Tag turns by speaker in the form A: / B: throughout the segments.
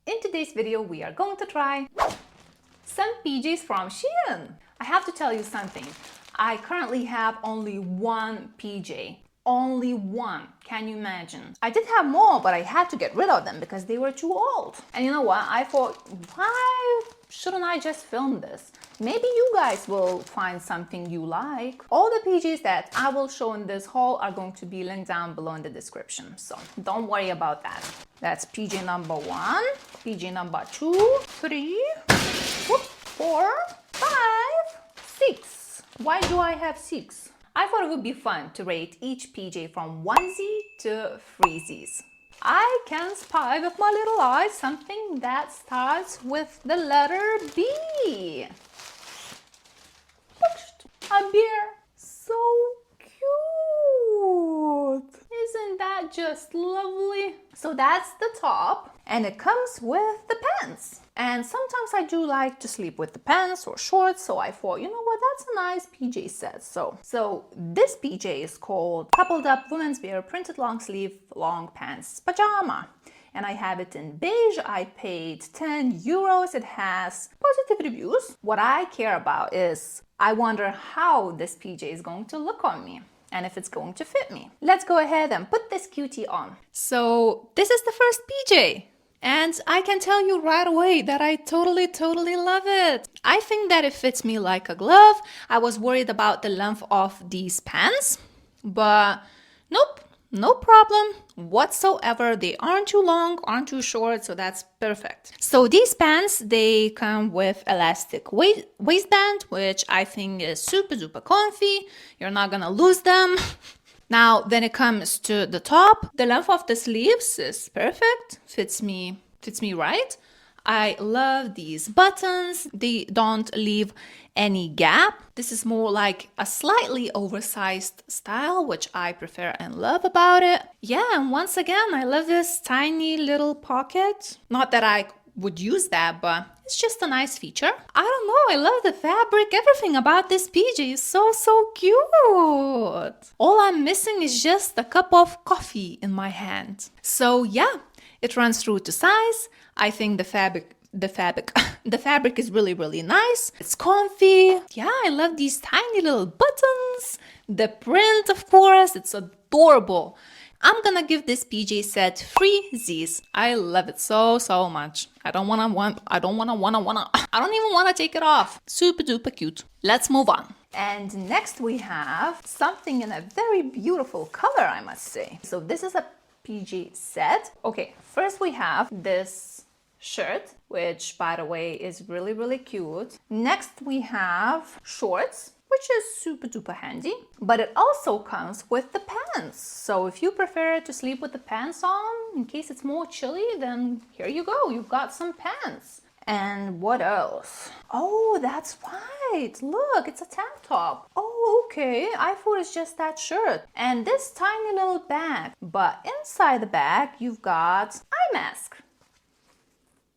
A: In today's video, we are going to try some PJs from SHEIN. I have to tell you something. I currently have only one PJ. Only one. Can you imagine? I did have more, but I had to get rid of them because they were too old. And you know what? I thought, why shouldn't I just film this? Maybe you guys will find something you like. All the PJs that I will show in this haul are going to be linked down below in the description. So don't worry about that. That's PJ number 1, PJ number 2, 3, 4, 5, 6. Why do I have 6? I thought it would be fun to rate each PJ from 1Z to 3Zs. I can spy with my little eyes something that starts with the letter B. A bear. So cute. Isn't that just lovely? So that's the top, and it comes with the pants. And sometimes I do like to sleep with the pants or shorts, so I thought, you know what, that's a nice PJ set. So this PJ is called Coupled Up Women's Wear Printed Long Sleeve Long Pants Pajama. And I have it in beige. I paid 10 euros. It has positive reviews. What I care about is I wonder how this PJ is going to look on me and if it's going to fit me. Let's go ahead and put this cutie on. So this is the first PJ. And I can tell you right away that I totally love it. I think that it fits me like a glove. I was worried about the length of these pants, but nope, no problem whatsoever. They aren't too long, aren't too short, so that's perfect. So these pants, they come with elastic waistband, which I think is super comfy. You're not gonna lose them. Now, when it comes to the top, the length of the sleeves is perfect, fits me right. I love these buttons. They don't leave any gap. This is more like a slightly oversized style, which I prefer and love about it. Yeah, and once again, I love this tiny little pocket. Not that I would use that, but it's just a nice feature. I don't know, I love the fabric. Everything about this PJ is so cute. All I'm missing is just a cup of coffee in my hand. So yeah, it runs through to size. I think the fabric is really nice. It's comfy. Yeah, I love these tiny little buttons. The print, of course, it's adorable. I'm gonna give this PJ set 3 Z's. I love it so much. I don't even wanna take it off. Super duper cute. Let's move on. And next we have something in a very beautiful color, I must say. So this is a PJ set. Okay, first we have this shirt, which by the way is really cute. Next we have shorts, which is super duper handy, but it also comes with the pants. So if you prefer to sleep with the pants on in case it's more chilly, then here you go, you've got some pants. And what else? Oh, that's right, look, it's a tank top. Oh, okay, I thought it's just that shirt. And this tiny little bag, but inside the bag you've got eye mask.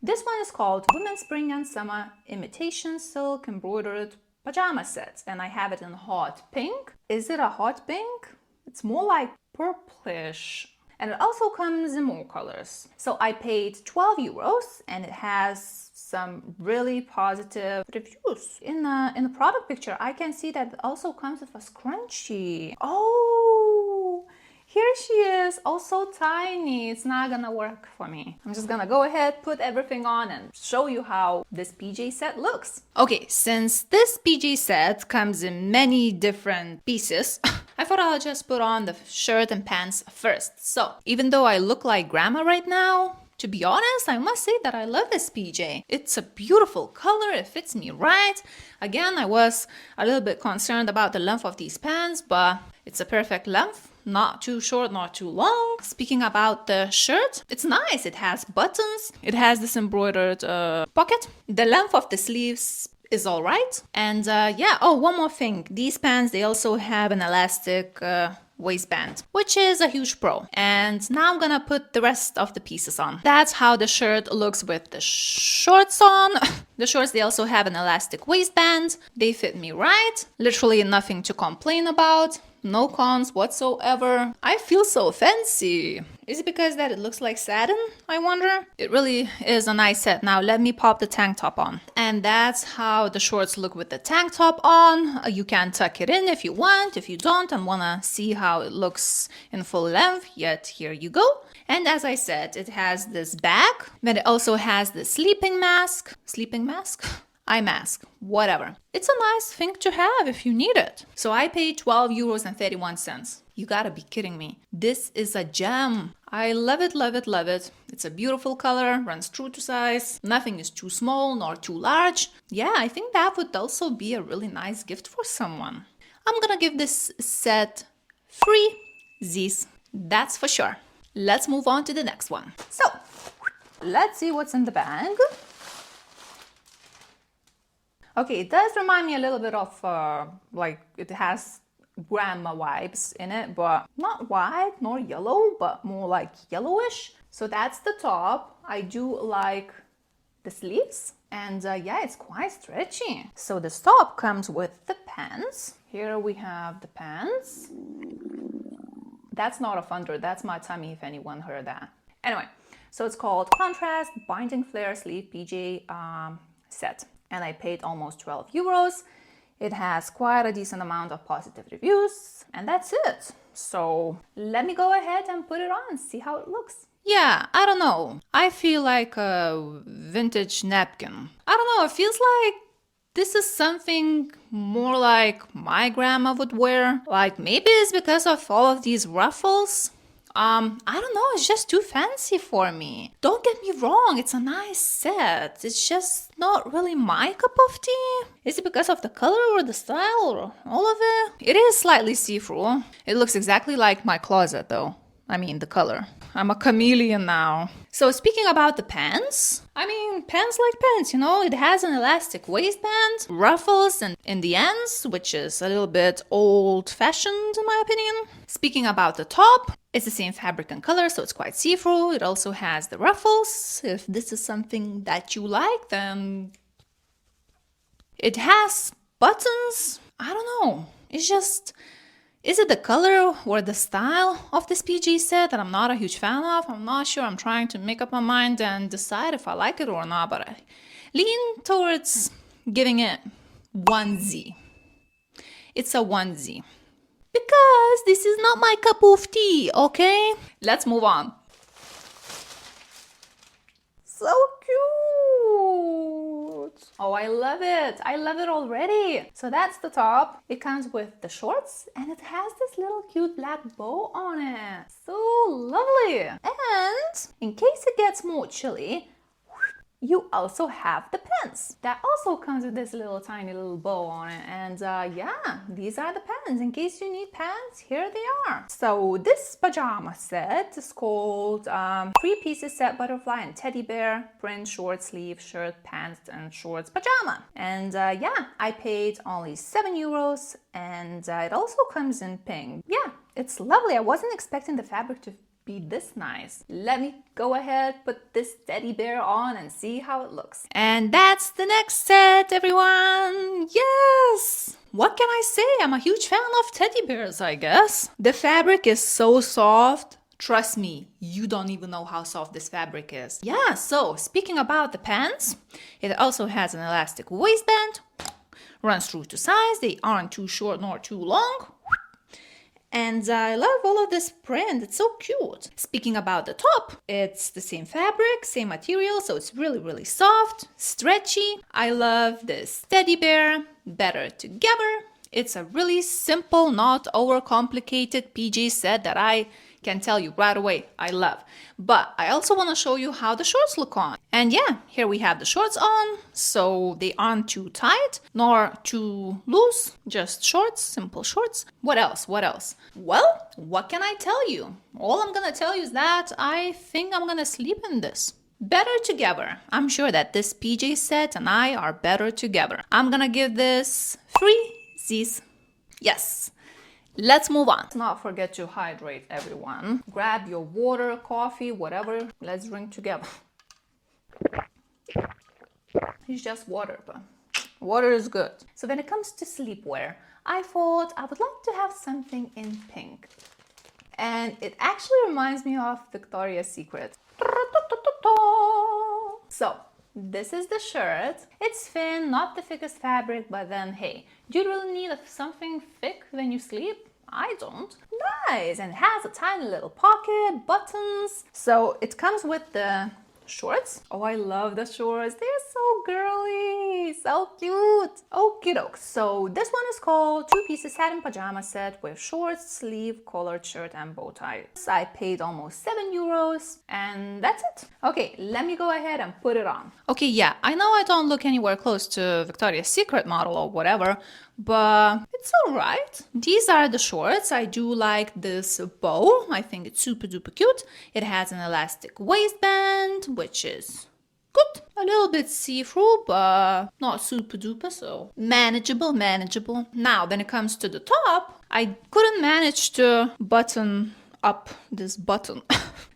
A: This one is called Women's Spring and Summer Imitation Silk Embroidered Pajama Set, and I have it in hot pink. Is it a hot pink? It's more like purplish. And it also comes in more colors. So I paid 12 euros and it has some really positive reviews. In the product picture, I can see that it also comes with a scrunchie. Oh, here she is, also tiny. It's not gonna work for me. I'm just gonna go ahead, put everything on and show you how this PJ set looks. Okay, since this PJ set comes in many different pieces, I thought I'll just put on the shirt and pants first. So, even though I look like grandma right now, to be honest, I must say that I love this PJ. It's a beautiful color, it fits me right. Again, I was a little bit concerned about the length of these pants, but it's a perfect length. Not too short, not too long. Speaking about the shirt, it's nice. It has buttons. It has this embroidered pocket. The length of the sleeves is all right. And yeah, oh, one more thing. These pants, they also have an elastic waistband, which is a huge pro. And now I'm gonna put the rest of the pieces on. That's how the shirt looks with the shorts on. The shorts, they also have an elastic waistband. They fit me right. Literally nothing to complain about. no cons whatsoever. I feel so fancy. Is it because that it looks like satin, I wonder? It really is a nice set. Now let me pop the tank top on. And that's how the shorts look with the tank top on. You can tuck it in if you want. If you don't and wanna see how it looks in full length, yet here you go. And as I said, it has this bag, but it also has the sleeping mask. Sleeping mask? Eye mask, whatever. It's a nice thing to have if you need it. So I paid 12 euros and 31 cents. You gotta be kidding me. This is a gem. I love it, love it, love it. It's a beautiful color, runs true to size. Nothing is too small nor too large. Yeah, I think that would also be a really nice gift for someone. I'm gonna give this set 3 Z's. That's for sure. Let's move on to the next one. So, let's see what's in the bag. Okay, it does remind me a little bit of, like, it has grandma vibes in it, but not white nor yellow, but more like yellowish. So that's the top. I do like the sleeves, and yeah, it's quite stretchy. So the top comes with the pants. Here we have the pants. That's not a thunder, that's my tummy if anyone heard that. Anyway, so it's called Contrast Binding Flare Sleeve PJ set. And I paid almost 12 euros. It has quite a decent amount of positive reviews, and that's it. So let me go ahead and put it on, see how it looks. Yeah, I don't know. I feel like a vintage napkin. I don't know, it feels like this is something more like my grandma would wear. Like maybe it's because of all of these ruffles. I don't know, it's just too fancy for me. Don't get me wrong, it's a nice set. It's just not really my cup of tea. Is it because of the color or the style or all of it? It is slightly see-through. It looks exactly like my closet though. I mean, the color. I'm a chameleon now. So speaking about the pants, I mean, pants like pants, you know, it has an elastic waistband, ruffles and in the ends, which is a little bit old-fashioned in my opinion. Speaking about the top, it's the same fabric and color, so it's quite see-through. It also has the ruffles. If this is something that you like, then it has buttons. I don't know. It's just, is it the color or the style of this PG set that I'm not a huge fan of? I'm not sure. I'm trying to make up my mind and decide if I like it or not, but I lean towards giving it 1Z. It's a 1Z. Because this is not my cup of tea, okay? Let's move on. So cute! Oh, I love it. I love it already. So that's the top. It comes with the shorts and it has this little cute black bow on it. So lovely. And in case it gets more chilly, you also have the pants. That also comes with this little tiny little bow on it. And yeah, these are the pants. In case you need pants, here they are. So this pajama set is called 3 pieces set butterfly and teddy bear print short sleeve shirt pants and shorts pajama. And yeah, I paid only 7 euros and it also comes in pink. Yeah, it's lovely. I wasn't expecting the fabric to be this nice. Let me go ahead, put this teddy bear on and see how it looks. And that's the next set, everyone. Yes! What can I say? I'm a huge fan of teddy bears, I guess. The fabric is so soft. Trust me, you don't even know how soft this fabric is. Yeah, so speaking about the pants, it also has an elastic waistband. Runs true to size. They aren't too short nor too long. And I love all of this print, it's so cute. Speaking about the top, it's the same fabric, same material, so it's really, really soft, stretchy. I love this teddy bear, better together. It's a really simple, not overcomplicated PJ set that I can tell you right away I love. But I also want to show you how the shorts look on. And yeah, here we have the shorts on, so they aren't too tight nor too loose, just shorts, simple shorts. What else? What else? Well, what can I tell you? All I'm gonna tell you is that I think I'm gonna sleep in this. Better together. I'm sure that this PJ set and I are better together. I'm gonna give this 3 Z's. Yes. Let's move on. Let's not forget to hydrate, everyone. Grab your water, coffee, whatever. Let's drink together. It's just water, but Water is good. So when it comes to sleepwear, I thought I would like to have something in pink. And it actually reminds me of Victoria's Secret. So this is the shirt. It's thin, not the thickest fabric, but then hey, do you really need something thick when you sleep? I don't. Nice, and it has a tiny little pocket, buttons. So it comes with the shorts. Oh, I love the shorts. They're so girly, so cute. Okie doke. So this one is called 2-piece satin pajama set with shorts, sleeve, collared shirt, and bow tie. I paid almost 7 euros, and that's it. Okay, let me go ahead and put it on. Okay, yeah, I know I don't look anywhere close to Victoria's Secret model or whatever, but it's all right. These are the shorts. I do like this bow. I think it's super duper cute. It has an elastic waistband, which is good. A little bit see-through, but not super duper, so manageable. Now, when it comes to the top, I couldn't manage to button up this button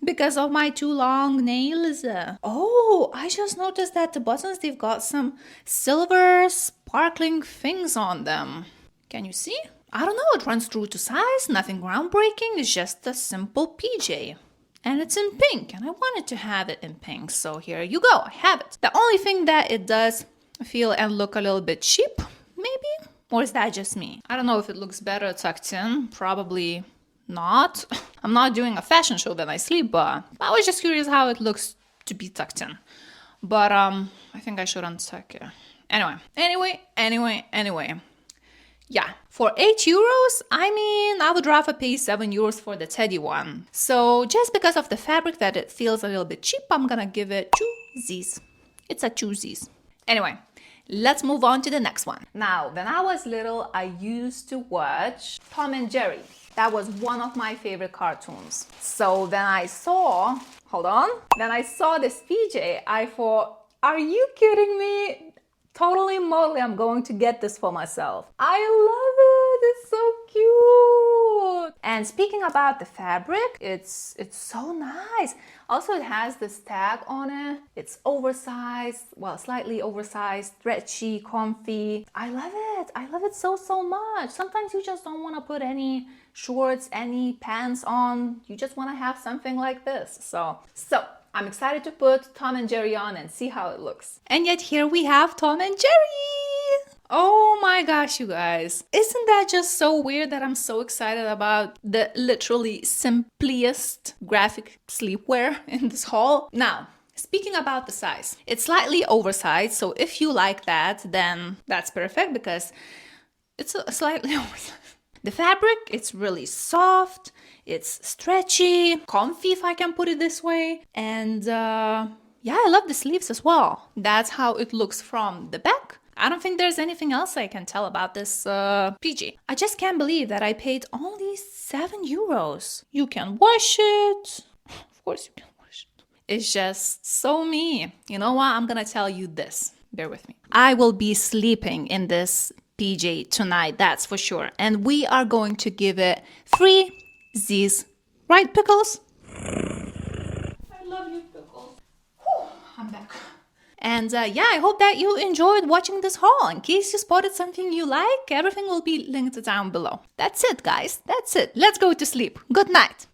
A: because of my too long nails. Oh, I just noticed that the buttons, they've got some silver sparkling things on them. Can you see? I don't know, it runs true to size, nothing groundbreaking, it's just a simple PJ. And it's in pink, and I wanted to have it in pink, so here you go, I have it. The only thing that it does feel and look a little bit cheap, maybe? Or is that just me? I don't know if it looks better tucked in, probably not. I'm not doing a fashion show when I sleep, but I was just curious how it looks to be tucked in. But I think I should untuck it. Anyway. Yeah, for 8 euros, I mean, I would rather pay 7 euros for the teddy one. So just because of the fabric that it feels a little bit cheap, I'm gonna give it 2 Z's. It's a 2 Z's. Anyway, let's move on to the next one. Now, when I was little, I used to watch Tom and Jerry. That was one of my favorite cartoons. So when I saw this PJ, I thought, are you kidding me? Totally, I'm going to get this for myself. I love it, it's so cute. And speaking about the fabric, it's so nice. Also, it has this tag on it. It's oversized, well, slightly oversized, stretchy, comfy. I love it so much. Sometimes you just don't want to put any shorts, any pants on. You just want to have something like this. So I'm excited to put Tom and Jerry on and see how it looks. And yet here we have Tom and Jerry! Oh my gosh, you guys. Isn't that just so weird that I'm so excited about the literally simplest graphic sleepwear in this haul? Now, speaking about the size, it's slightly oversized, so if you like that, then that's perfect because it's slightly oversized. The fabric, it's really soft, it's stretchy, comfy if I can put it this way, and yeah, I love the sleeves as well. That's how it looks from the back. I don't think there's anything else I can tell about this PG. I just can't believe that I paid only 7 euros. You can wash it. Of course you can wash it. It's just so me. You know what? I'm gonna tell you this. Bear with me. I will be sleeping in this PJ tonight, that's for sure. And we are going to give it 3 Z's. Right, Pickles? I love you, Pickles. Whew, I'm back. And yeah, I hope that you enjoyed watching this haul. In case you spotted something you like, everything will be linked down below. That's it, guys. That's it. Let's go to sleep. Good night.